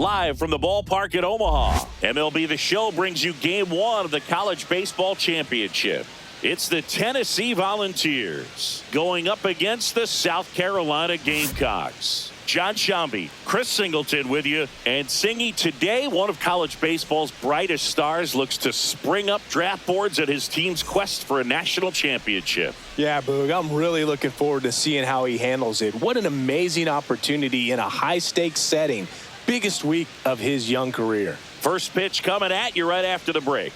Live from the ballpark at Omaha, MLB The Show brings you Game 1 of the College Baseball Championship. It's the Tennessee Volunteers going up against the South Carolina Gamecocks. John Shambi, Chris Singleton with you. And Singy, today one of college baseball's brightest stars looks to spring up draft boards at his team's quest for a national championship. Yeah, Boog, I'm really looking forward to seeing how he handles it. What an amazing opportunity in a high-stakes setting. Biggest week of his young career. First pitch coming at you right after the break.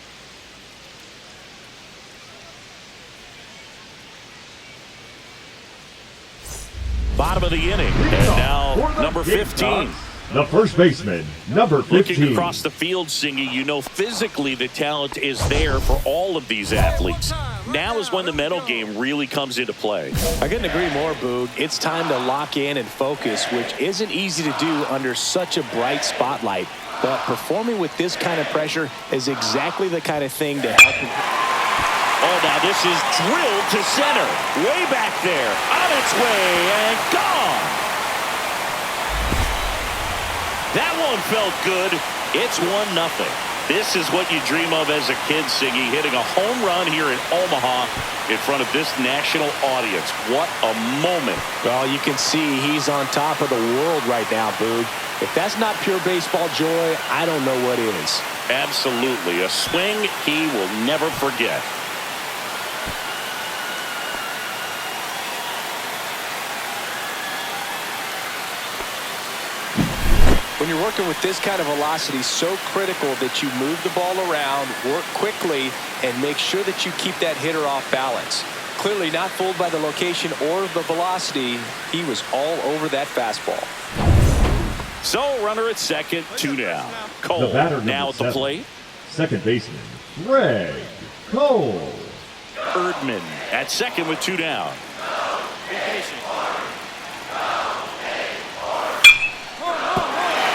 Bottom of the inning, and now number 15. The first baseman, number 15. Looking across the field, Singy, you know physically the talent is there for all of these athletes. Now is when the mental game really comes into play. I couldn't agree more, Boog. It's time to lock in and focus, which isn't easy to do under such a bright spotlight. But performing with this kind of pressure is exactly the kind of thing to help him. Oh, now this is drilled to center. Way back there. On its way and gone. That one felt good. It's 1-0. This is what you dream of as a kid, Siggy, hitting a home run here in Omaha in front of this national audience. What a moment. Well, you can see he's on top of the world right now, Boog. If that's not pure baseball joy, I don't know what is. Absolutely. A swing he will never forget. When you're working with this kind of velocity, so critical that you move the ball around, work quickly, and make sure that you keep that hitter off balance. Clearly not fooled by the location or the velocity. He was all over that fastball. So runner at second, 2 down. Cole now at the plate. Second baseman, Greg Cole. Erdman at second with 2 down.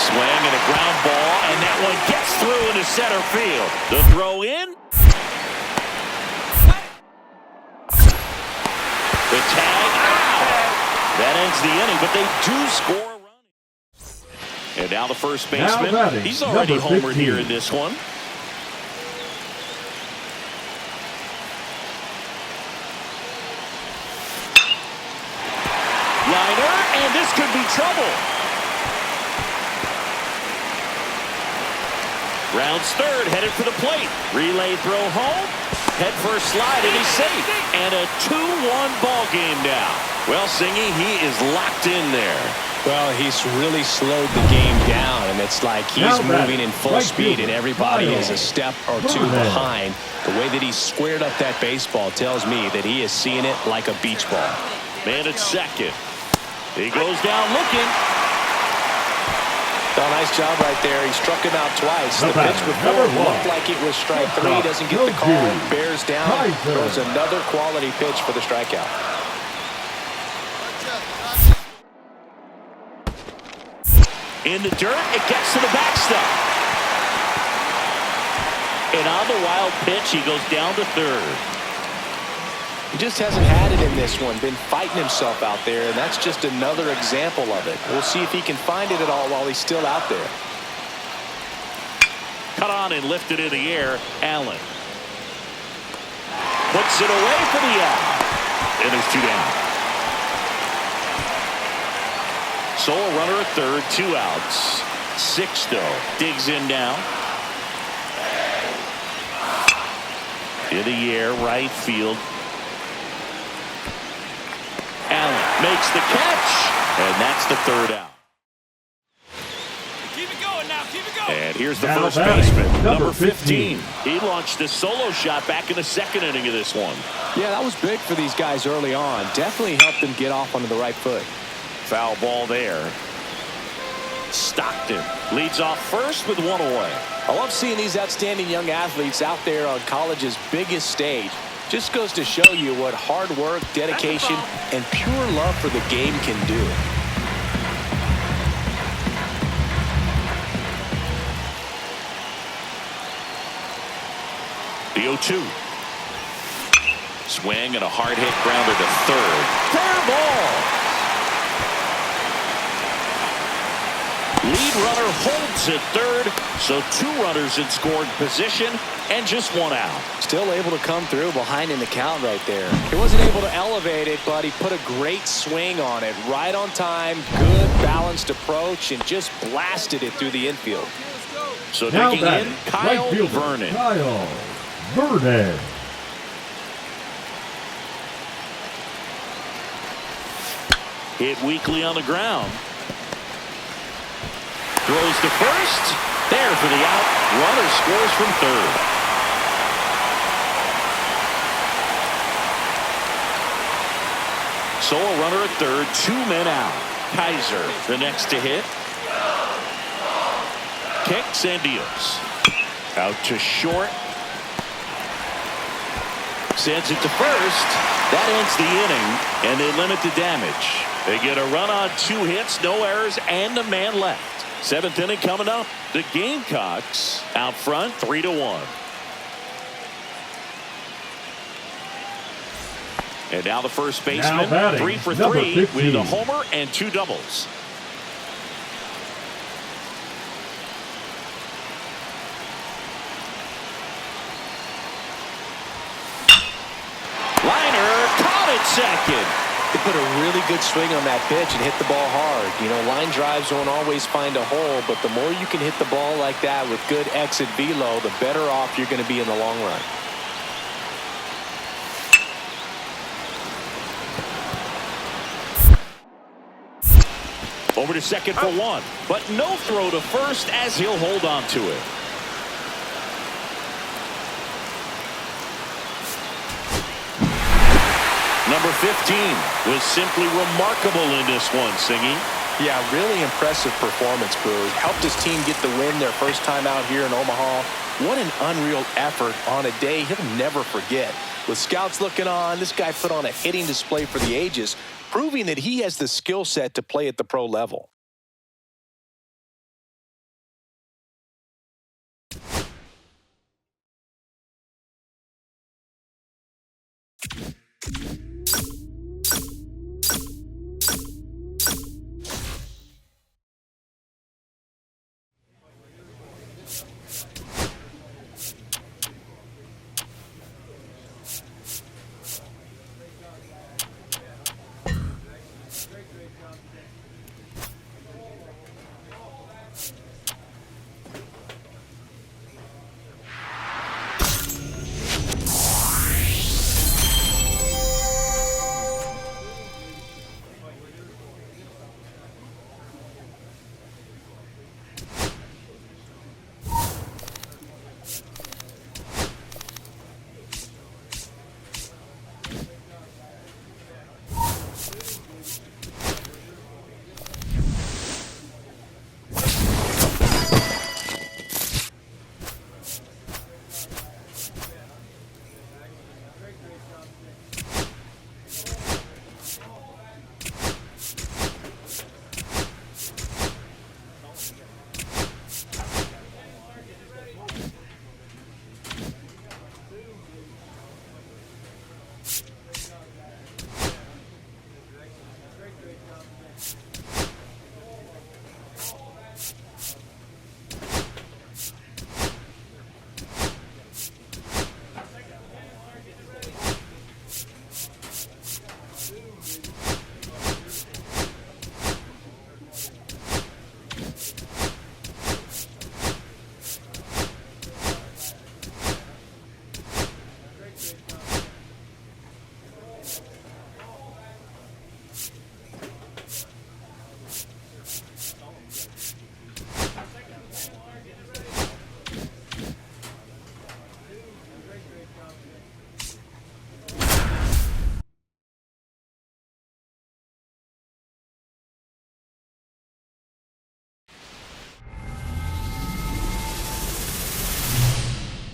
Swing and a ground ball, and that one gets through into center field. The throw in. The tag out. That ends the inning, but they do score a run. And now the first baseman. He's already homered here in this one. Liner, and this could be trouble. Rounds third, headed for the plate. Relay throw home. Head first slide, and he's safe. And a 2-1 ball game now. Well, Singy, he is locked in there. Well, he's really slowed the game down, and it's like he's moving in full speed, and everybody is a step or two behind. The way that he squared up that baseball tells me that he is seeing it like a beach ball. Man at second. He goes down looking. Oh, nice job right there. He struck him out twice. The pitch before looked like it was strike 3. Doesn't get the call. Bears down. Throws another quality pitch for the strikeout. In the dirt, it gets to the backstop. And on the wild pitch, he goes down to third. He just hasn't had it in this one. Been fighting himself out there, and that's just another example of it. We'll see if he can find it at all while he's still out there. Cut on and lifted in the air. Allen puts it away for the out. And there's 2 down. So a runner at third, 2 outs. Sixto digs in now. In the air, right field. Allen makes the catch, and that's the 3rd out. Keep it going now, keep it going. And here's the first baseman, number 15. He launched a solo shot back in the 2nd inning of this one. Yeah, that was big for these guys early on. Definitely helped them get off onto the right foot. Foul ball there. Stockton leads off first with 1 away. I love seeing these outstanding young athletes out there on college's biggest stage. Just goes to show you what hard work, dedication, and pure love for the game can do. The 0-2. Swing and a hard hit grounder to third. Fair ball. Lead runner holds at third, so 2 runners in scoring position and just 1 out. Still able to come through behind in the count right there. He wasn't able to elevate it, but he put a great swing on it. Right on time, good balanced approach, and just blasted it through the infield. So digging in, Kyle Vernon. Kyle Vernon. Hit weakly on the ground. Throws to first. There for the out. Runner scores from third. So a runner at third. 2 men out. Kaiser the next to hit. Kicks and deals. Out to short. Sends it to first. That ends the inning, and they limit the damage. They get a run on 2 hits, no errors, and a man left. 7th inning coming up. The Gamecocks out front 3-1. And now the first baseman, 3 for 3 with a homer and 2 doubles. Liner caught at second. They put a really good swing on that pitch and hit the ball hard. You know, line drives won't always find a hole, but the more you can hit the ball like that with good exit velo, the better off you're going to be in the long run. Over to second for one, but no throw to first as he'll hold on to it. Number 15 was simply remarkable in this one, Singy. Yeah, really impressive performance, Boog. Helped his team get the win their first time out here in Omaha. What an unreal effort on a day he'll never forget. With scouts looking on, this guy put on a hitting display for the ages, proving that he has the skill set to play at the pro level.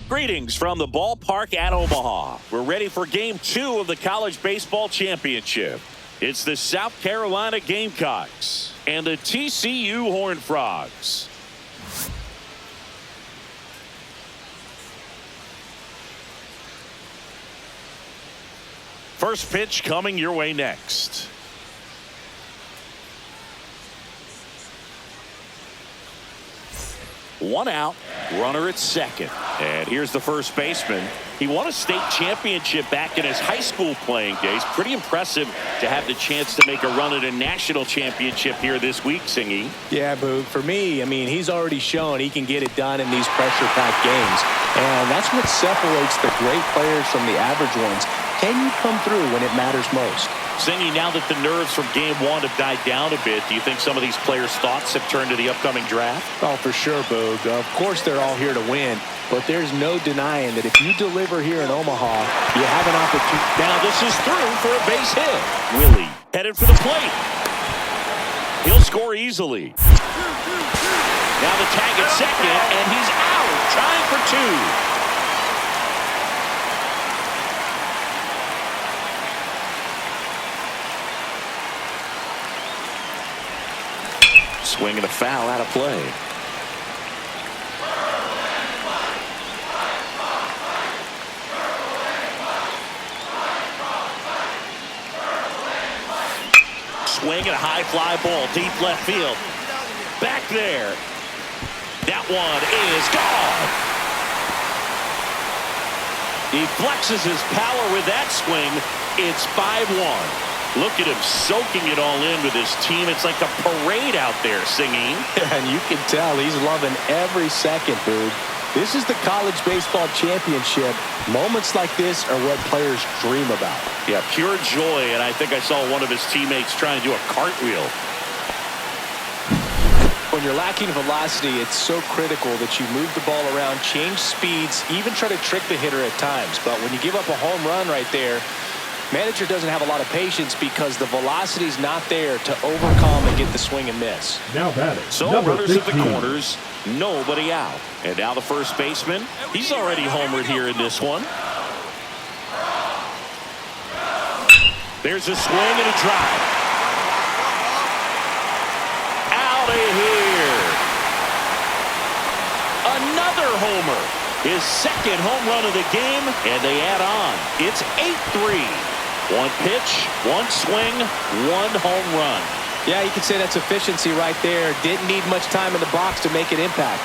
Greetings from the ballpark at Omaha. We're ready for Game 2 of the College Baseball Championship. It's the South Carolina Gamecocks and the TCU Horned Frogs. First pitch coming your way next. One out, runner at second. And here's the first baseman. He won a state championship back in his high school playing days. Pretty impressive to have the chance to make a run at a national championship here this week, Singy. Yeah, Boog. For me, I mean, he's already shown he can get it done in these pressure-packed games. And that's what separates the great players from the average ones. Can you come through when it matters most? Singy, now that the nerves from Game 1 have died down a bit, do you think some of these players' thoughts have turned to the upcoming draft? Oh, for sure, Boog. Of course they're all here to win, but there's no denying that if you deliver here in Omaha, you have an opportunity. Now this is through for a base hit. Willie headed for the plate. He'll score easily. Now the tag at second, and he's out, trying for two. Swing and a foul out of play. Swing and a high fly ball deep left field. Back there. That one is gone. He flexes his power with that swing. It's 5-1. Look at him soaking it all in with his team. It's like a parade out there singing. And you can tell he's loving every second, Boog. This is the college baseball championship. Moments like this are what players dream about. Yeah, pure joy. And I think I saw one of his teammates trying to do a cartwheel. When you're lacking velocity, it's so critical that you move the ball around, change speeds, even try to trick the hitter at times. But when you give up a home run right there, manager doesn't have a lot of patience because the velocity's not there to overcome and get the swing and miss. Now batting. So runners at the corners, nobody out. And now the first baseman, he's already homered here in this one. There's a swing and a drive. Out of here. Another homer. His second home run of the game, and they add on. It's 8-3. One pitch, one swing, one home run. Yeah, you can say that's efficiency right there. Didn't need much time in the box to make an impact.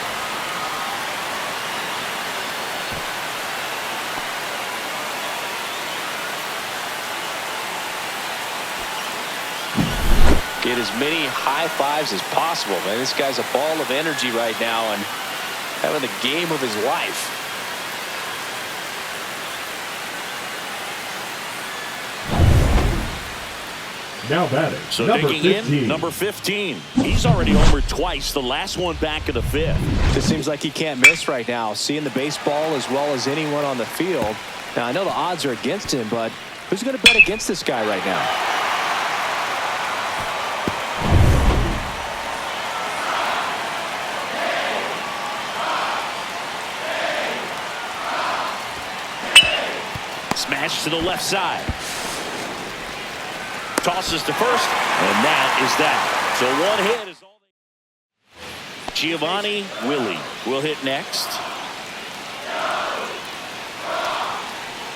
Get as many high fives as possible, man. This guy's a ball of energy right now and having the game of his life. Now batting. So number digging 15. in, number 15. He's already homered twice, the last one back in the fifth. It seems like he can't miss right now, seeing the baseball as well as anyone on the field. Now, I know the odds are against him, but who's going to bet against this guy right now? Smash to the left side. Tosses to first, and that is that. So one hit is all they... Giovanni Willie will hit next.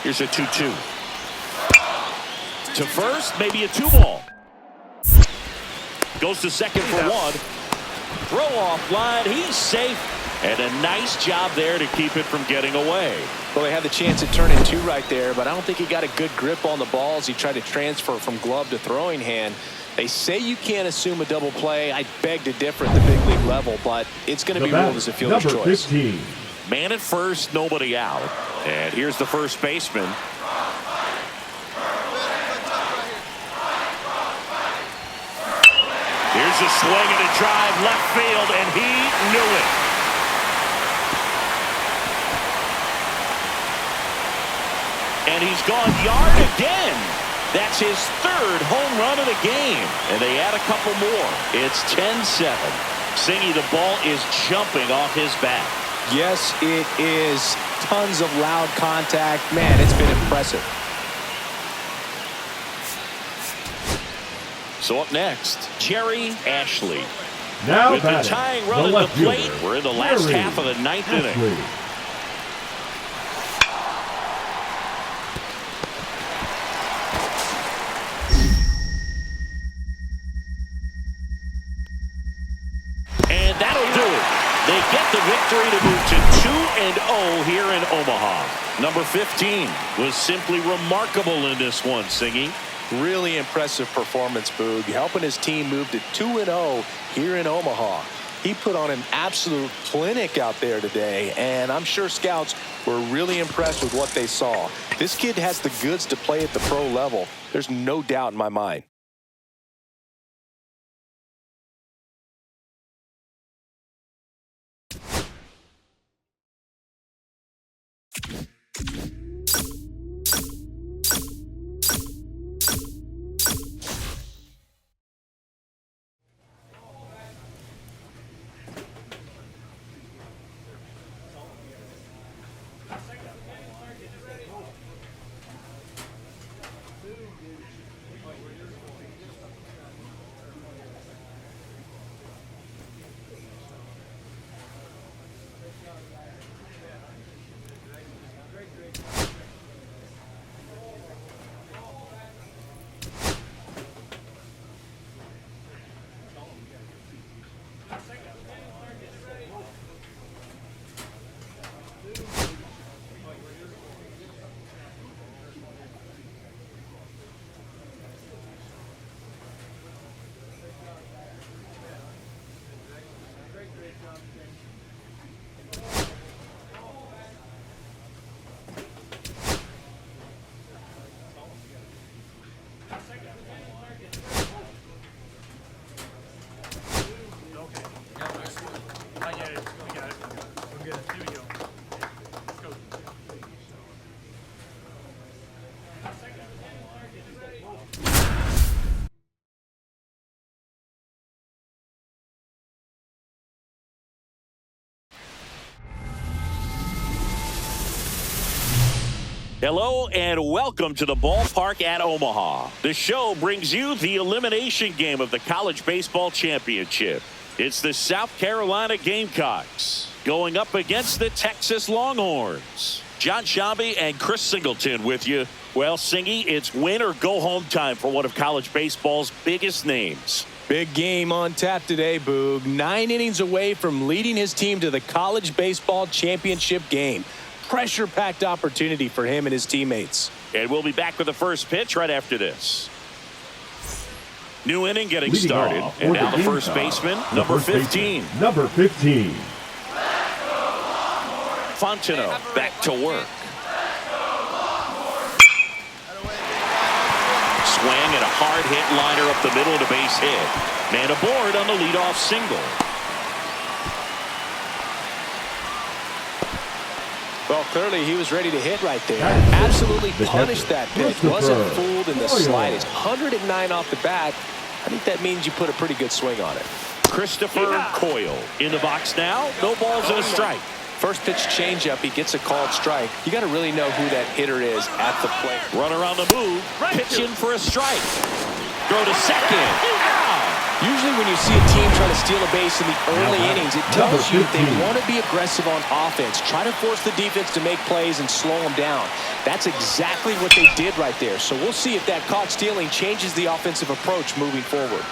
Here's a 2-2. To first, maybe a 2-ball. Goes to second for one. Throw off line, he's safe. And a nice job there to keep it from getting away. Well, they had the chance to turn in two right there, but I don't think he got a good grip on the ball as he tried to transfer from glove to throwing hand. They say you can't assume a double play. I beg to differ at the big league level, but it's going to be ruled as a fielder's number choice. 15. Man at first, nobody out. And here's the first baseman. Here's a swing and a drive left field, and he knew it. And he's gone yard again. That's his third home run of the game. And they add a couple more. It's 10-7. Singy, the ball is jumping off his bat. Yes, it is. Tons of loud contact. Man, it's been impressive. So up next, Jerry Ashley. Now with the batting. tying run the at the plate, fielder, we're in the last Jerry half of the ninth inning. Ashley. And that'll do it. They get the victory to move to 2-0 here in Omaha. Number 15 was simply remarkable in this one, Singy. Really impressive performance, Boog, helping his team move to 2-0 here in Omaha. He put on an absolute clinic out there today, and I'm sure scouts were really impressed with what they saw. This kid has the goods to play at the pro level. There's no doubt in my mind. Hello and welcome to the ballpark at Omaha. The show brings you the elimination game of the College Baseball Championship. It's the South Carolina Gamecocks going up against the Texas Longhorns. John Shambi and Chris Singleton with you. Well, Singy, it's win or go home time for one of college baseball's biggest names. Big game on tap today, Boog. 9 innings away from leading his team to the College Baseball Championship game. Pressure-packed opportunity for him and his teammates. And we'll be back with the first pitch right after this. New inning getting Leading started. off And for now the the first Gamecocks, baseman, the number first 15. baseman, number 15. Fontenot back to work. Swing and a hard hit liner up the middle and a base hit. Man aboard on the leadoff single. Well, clearly he was ready to hit right there. Absolutely punished that pitch. Wasn't fooled in the slightest. 109 off the bat. I think that means you put a pretty good swing on it. Christopher Coyle in the box now. No balls and a strike. First pitch changeup. He gets a called strike. You got to really know who that hitter is at the plate. Runner on the move. Pitching for a strike. Throw to second. Usually when you see a team try to steal a base in the early innings, it tells you they want to be aggressive on offense. Try to force the defense to make plays and slow them down. That's exactly what they did right there. So we'll see if that caught stealing changes the offensive approach moving forward.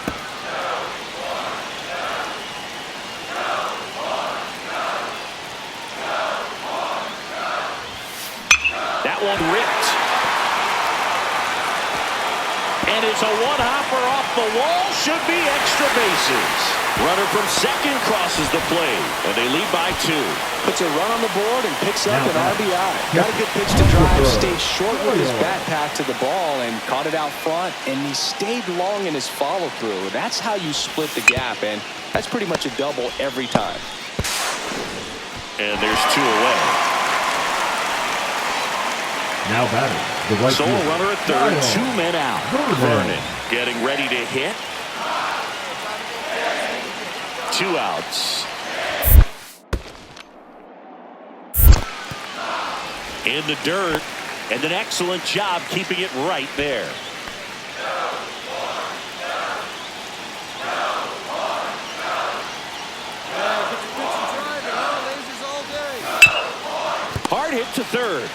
That one ripped. And it's a one-hopper off the wall. Should be extra bases. Runner from second crosses the plate. And they lead by 2. Puts a run on the board and picks up an RBI. Got a good pitch to drive. Stayed short with his bat path to the ball and caught it out front. And he stayed long in his follow-through. That's how you split the gap. And that's pretty much a double every time. And there's 2 away. Now batting, the right So a fielder, runner at third, Kyle 2 men out. Vernon getting ready to hit. 2 outs. In the dirt, and an excellent job keeping it right there. Hard hit to third.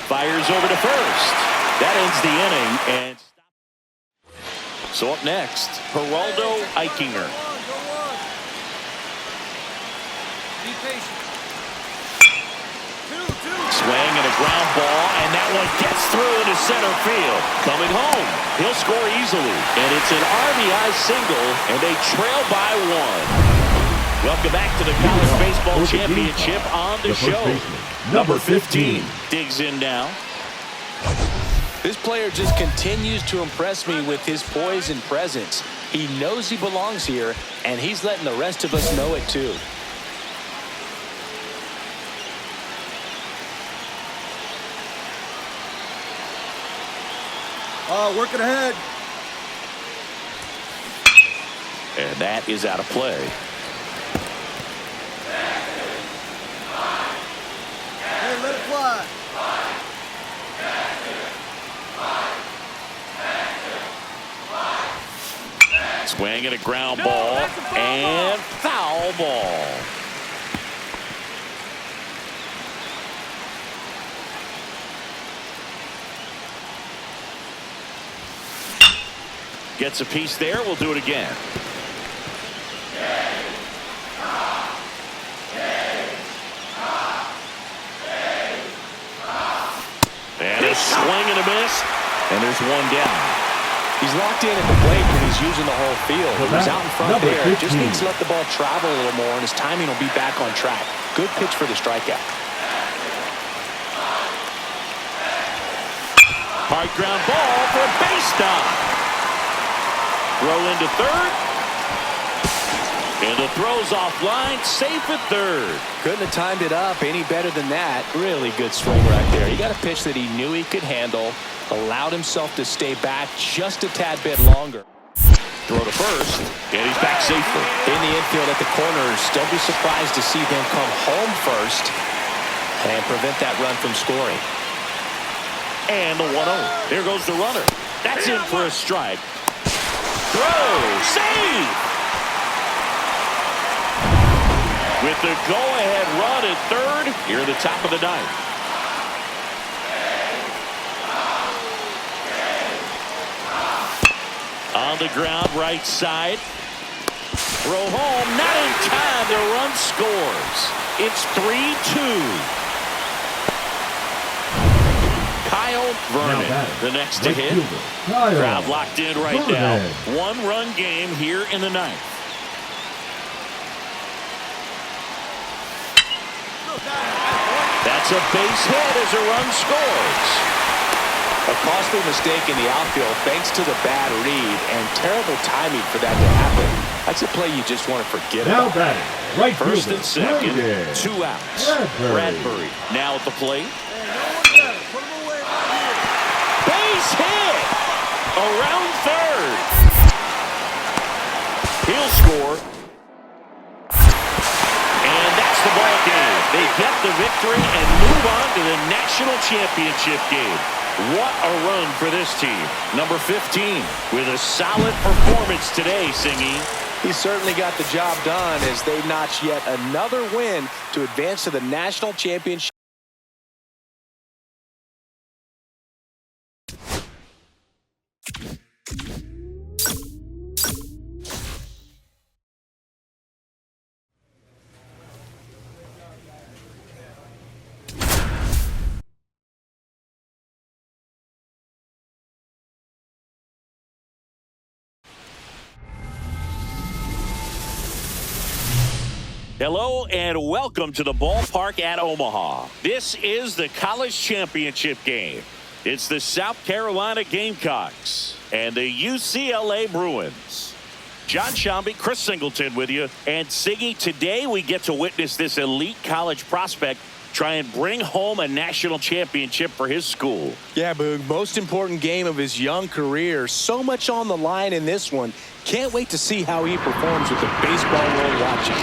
Fires over to first. That ends the inning. And so up next, Geraldo Eichinger. Swing and a ground ball, and that one gets through into center field. Coming home, he'll score easily, and it's an RBI single, and they trail by 1. Welcome back to the College Baseball Championship on the show. Number 15 digs in now. This player just continues to impress me with his poise and presence. He knows he belongs here, and he's letting the rest of us know it too. Working ahead. And that is out of play. Hey, let it fly. Swing and a ground ball, and foul ball. Gets a piece there. We'll do it again. And a swing and a miss. And there's one down. He's locked in at the plate and he's using the whole field. He was out in front there. 15. Just needs to let the ball travel a little more, and his timing will be back on track. Good pitch for the strikeout. Hard ground ball for a base stop. Throw into third. And the throw's offline, safe at third. Couldn't have timed it up any better than that. Really good swing right there. He got a pitch that he knew he could handle, allowed himself to stay back just a tad bit longer. Throw to first, and he's back safely. In the infield at the corners, don't be surprised to see them come home first. And prevent that run from scoring. And the 1-0. There goes the runner. That's in for a strike. Throw. Save. With the go-ahead run at third, here at the top of the ninth. On the ground, right side. Throw home, not in time. The run scores. It's 3-2. Kyle Vernon, the next to hit. Crowd locked in right now. One-run game here in the ninth. That's a base hit as a run scores. A costly mistake in the outfield thanks to the bad read and terrible timing for that to happen. That's a play you just want to forget Now about. batting, right First fielder, and second, Brandon 2 outs. Bradbury. Now at the plate. Put him away right here. Base hit! Around third. He'll score. And that's the ball game. They get the victory and move on to the national championship game. What a run for this team. Number 15 with a solid performance today, Singy. He certainly got the job done as they notch yet another win to advance to the national championship. Hello and welcome to the ballpark at Omaha. This is the college championship game. It's the South Carolina Gamecocks and the UCLA Bruins. John Shambi, Chris Singleton with you. And Siggy, today we get to witness this elite college prospect try and bring home a national championship for his school. Yeah, Boog, most important game of his young career. So much on the line in this one. Can't wait to see how he performs with the baseball world watching.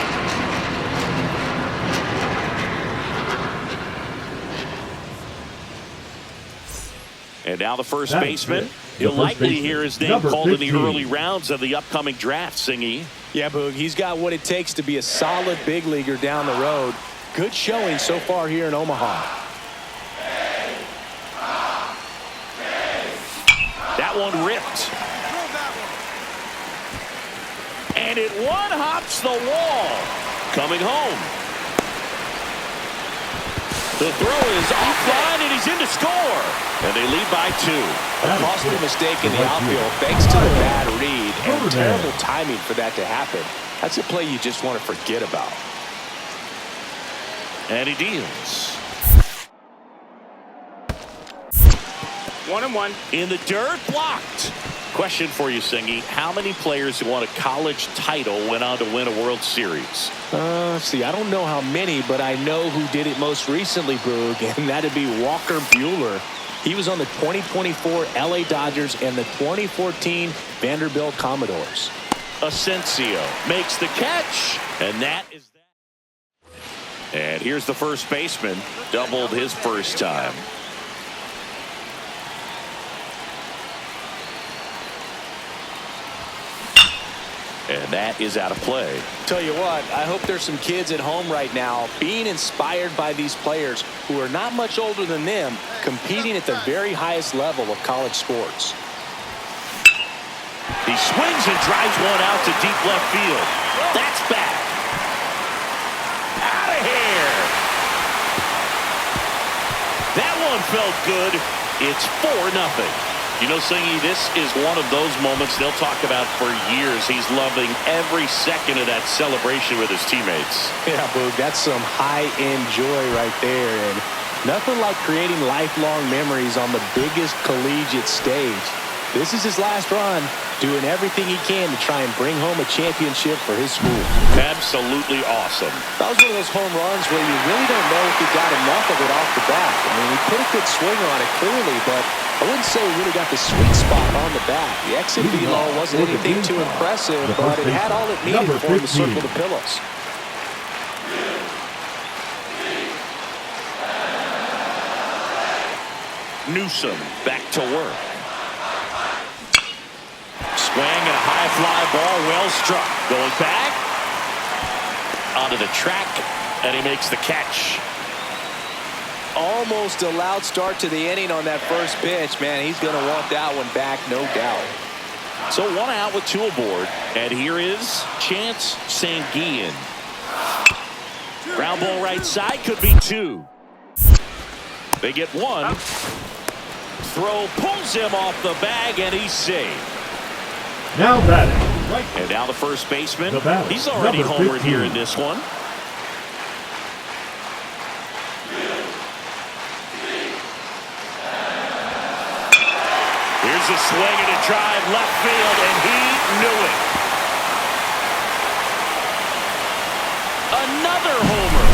And now the first That's baseman. it. You'll first likely baseman, hear his name number called in the 15. early rounds of the upcoming draft, Singy. Yeah, Boog, he's got what it takes to be a solid big leaguer down the road. Good showing so far here in Omaha. That one ripped. And it one-hops the wall. Coming home. The throw is offline, and he's in to score. And they lead by 2. A costly mistake in the outfield thanks to the bad read and terrible timing for that to happen. That's a play you just want to forget about. And he deals. 1-1. In the dirt, blocked. Question for you, Singy. How many players who won a college title went on to win a World Series? See, I don't know how many, but I know who did it most recently, Boog, and that'd be Walker Buehler. He was on the 2024 LA Dodgers and the 2014 Vanderbilt Commodores. Asensio makes the catch, and that is that. And here's the first baseman. Doubled his first time. And that is out of play. Tell you what, I hope there's some kids at home right now being inspired by these players who are not much older than them, competing at the very highest level of college sports. He swings and drives one out to deep left field. That's back. Out of here. That one felt good. It's 4-0. You know, Singy, this is one of those moments they'll talk about for years. He's loving every second of that celebration with his teammates. Yeah, Boog, that's some high-end joy right there. And nothing like creating lifelong memories on the biggest collegiate stage. This is his last run, doing everything he can to try and bring home a championship for his school. Absolutely awesome. That was one of those home runs where you really don't know if he got enough of it off the bat. I mean, he put a good swinger on it clearly, but I wouldn't say he really got the sweet spot on the bat. The exit velo wasn't anything too impressive, but it had all it needed for him to circle the pillows. Newsom back to work. Swing and a high fly ball, well struck. Going back onto the track, and he makes the catch. Almost a loud start to the inning on that first pitch. Man, he's going to want that one back, no doubt. So one out with two aboard, and here is Chance Sanguillen. Ground ball right side, could be two. They get one. Throw pulls him off the bag, and he's safe. Now batting. Right. And now the first baseman. The batter, He's already number homered 15. here in this one. Here's a swing and a drive left field, and he knew it. Another homer.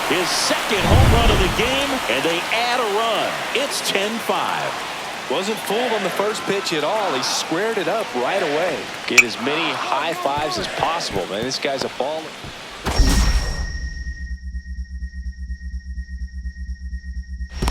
His second home run of the game, and they add a run. It's 10-5. Wasn't fooled on the first pitch at all. He squared it up right away. Get as many high fives as possible, man. This guy's a baller.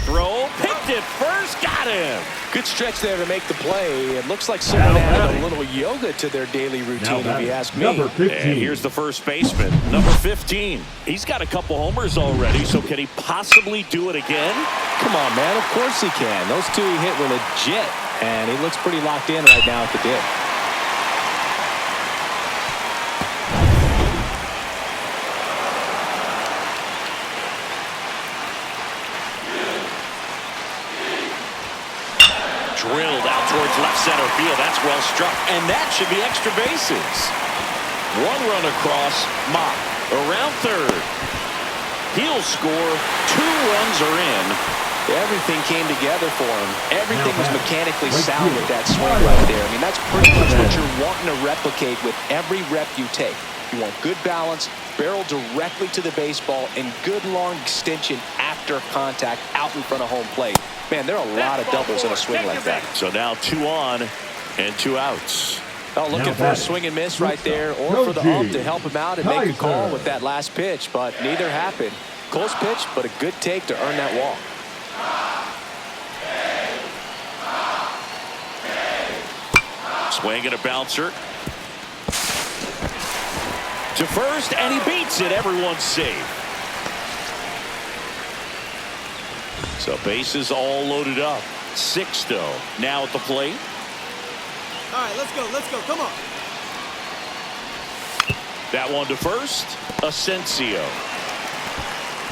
Throw, picked it first, got him. Good stretch there to make the play. It looks like someone added a little yoga to their daily routine, if you ask me. Number 15. And here's the first baseman, number 15. He's got a couple homers already, so can he possibly do it again? Come on, man. Of course he can. Those two he hit were legit, and he looks pretty locked in right now at the dip. Drilled out towards left center field. That's well struck, and that should be extra bases. One run across, Mock around third. He'll score. Two runs are in. Everything came together for him. Everything was mechanically sound with that swing right there. I mean, that's pretty much what you're wanting to replicate with every rep you take. You want good balance, barrel directly to the baseball, and good long extension after contact out in front of home plate. Man, there are a lot of doubles in a swing like that. So now 2 on and 2 outs. Oh, looking for a swing and miss right there, or for the ump to help him out and make a call with that last pitch, but neither happened. Close pitch, but a good take to earn that walk. Swing and a bouncer. To first, and he beats it. Everyone's safe. So bases all loaded up. Sixto now at the plate. All right, let's go, come on. That one to first. Asensio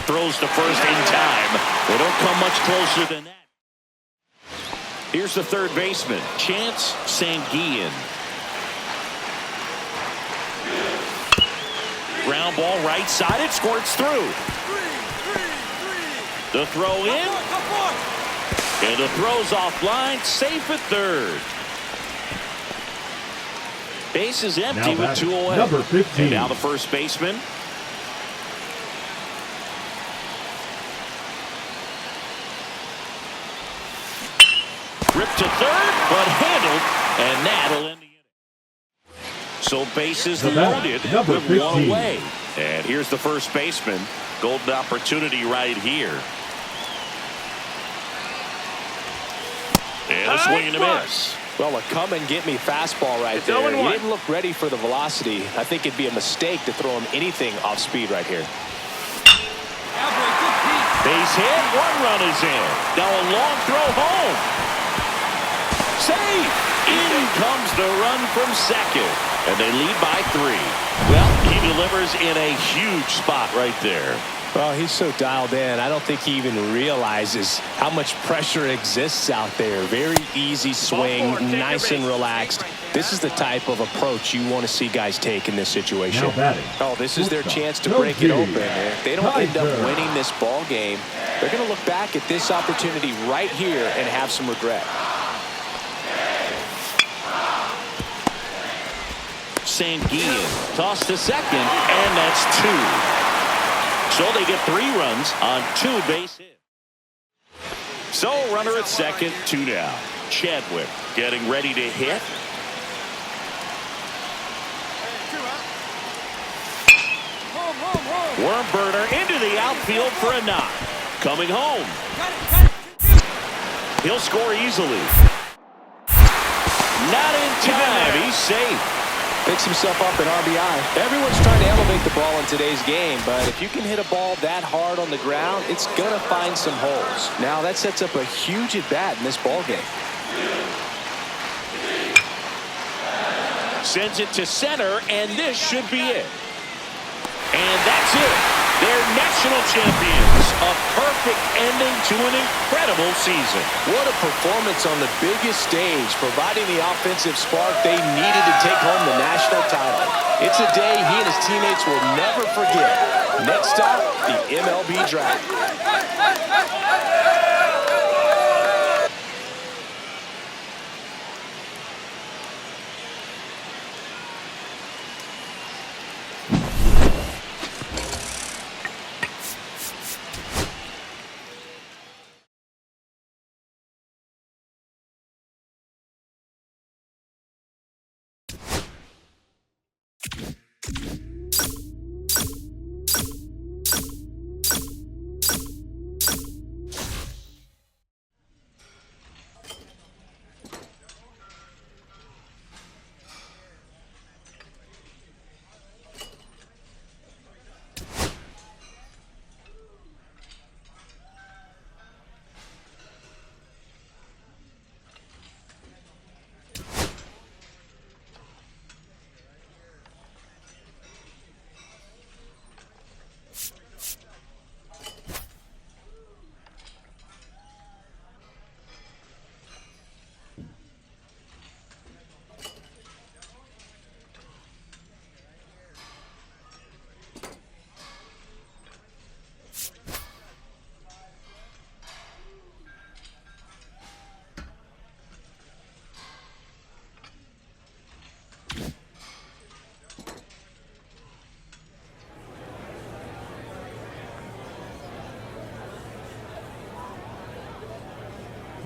throws to first in time. They don't come much closer than that. Here's the third baseman, Chance Sanguillen. Ground ball right side. It squirts through. The throw in. And the throw's offline. Safe at third. Base is empty with 2 away. Number 15. And now the first baseman. Ripped to third, but handled, and that'll end the inning. So bases loaded with 1 away. And here's the first baseman. Golden opportunity right here. And a swing and a miss. Well, a come and get me fastball right there. He didn't look ready for the velocity. I think it'd be a mistake to throw him anything off speed right here. Base hit, 1 run is in. Now a long throw home. Safe. In comes the run from second. And they lead by 3. Well, he delivers in a huge spot right there. Well, he's so dialed in. I don't think he even realizes how much pressure exists out there. Very easy swing, nice and relaxed. This is the type of approach you want to see guys take in this situation. Oh, this is their chance to break it open. If they don't end up winning this ball game, they're going to look back at this opportunity right here and have some regret. Sanguillen tossed to second, and that's 2. So they get 3 runs on 2 base hits. So runner at second, 2 down. Chadwick getting ready to hit. Worm burner into the outfield for a knock. Coming home. He'll score easily. Not in time. He's safe. Picks himself up an RBI. Everyone's trying to elevate the ball in today's game, but if you can hit a ball that hard on the ground, it's going to find some holes. Now that sets up a huge at-bat in this ball game. Sends it to center, and this should be it. And that's it. They're national champions. A perfect ending to an incredible season. What a performance on the biggest stage, providing the offensive spark they needed to take home the national title. It's a day he and his teammates will never forget. Next stop, the MLB Draft.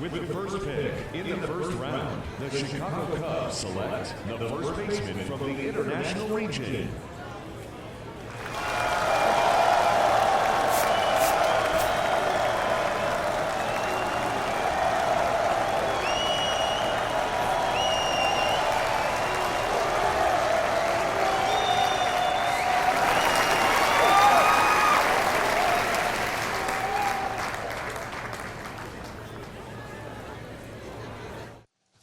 With the first pick in the first round, the Chicago Cubs select the first baseman from the International Region.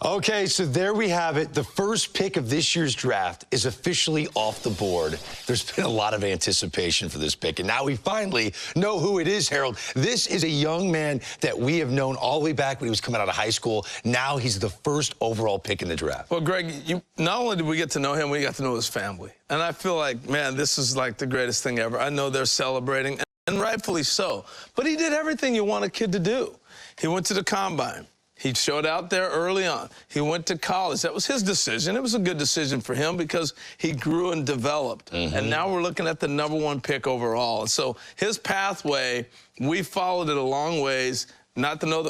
Okay, so there we have it. The first pick of this year's draft is officially off the board. There's been a lot of anticipation for this pick, and now we finally know who it is, Harold. This is a young man that we have known all the way back when he was coming out of high school. Now he's the first overall pick in the draft. Well, Greg, not only did we get to know him, we got to know his family. And I feel like, man, this is like the greatest thing ever. I know they're celebrating, and rightfully so. But he did everything you want a kid to do. He went to the combine. He showed out there early on. He went to college. That was his decision. It was a good decision for him because he grew and developed. And now we're looking at the #1 pick overall. And so his pathway, we followed it a long ways. Got to know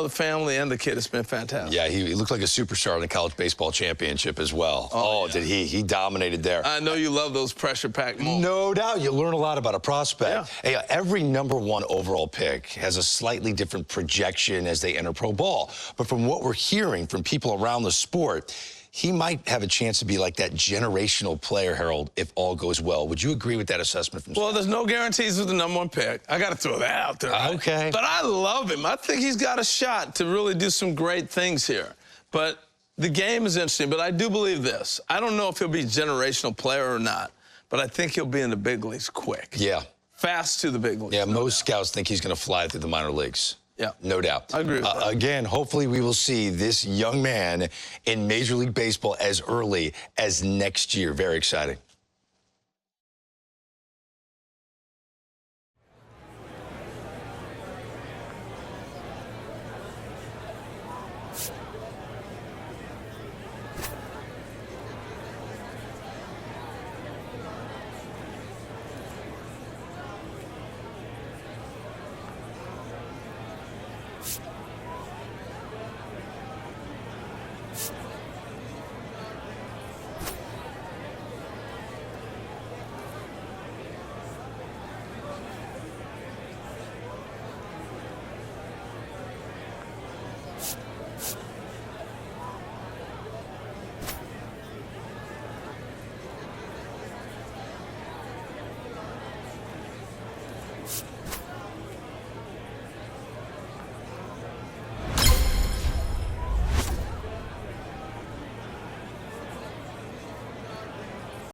the family and the kid. It's been fantastic. Yeah, he looked like a superstar in the college baseball championship as well. Oh, yeah. Did he? He dominated there. I know you love those pressure-packed moments. No doubt. You learn a lot about a prospect. Yeah. Hey, every #1 overall pick has a slightly different projection as they enter pro ball. But from what we're hearing from people around the sport, he might have a chance to be like that generational player, Harold, if all goes well. Would you agree with that assessment from Well, there's no guarantees with the #1 pick. I got to throw that out there. Right? Okay. But I love him. I think he's got a shot to really do some great things here. But the game is interesting. But I do believe this. I don't know if he'll be a generational player or not, but I think he'll be in the big leagues quick. Yeah. Fast to the big leagues. Yeah, most scouts think he's going to fly through the minor leagues. Yeah. No doubt. I agree with that. Again, hopefully we will see this young man in Major League Baseball as early as next year. Very exciting.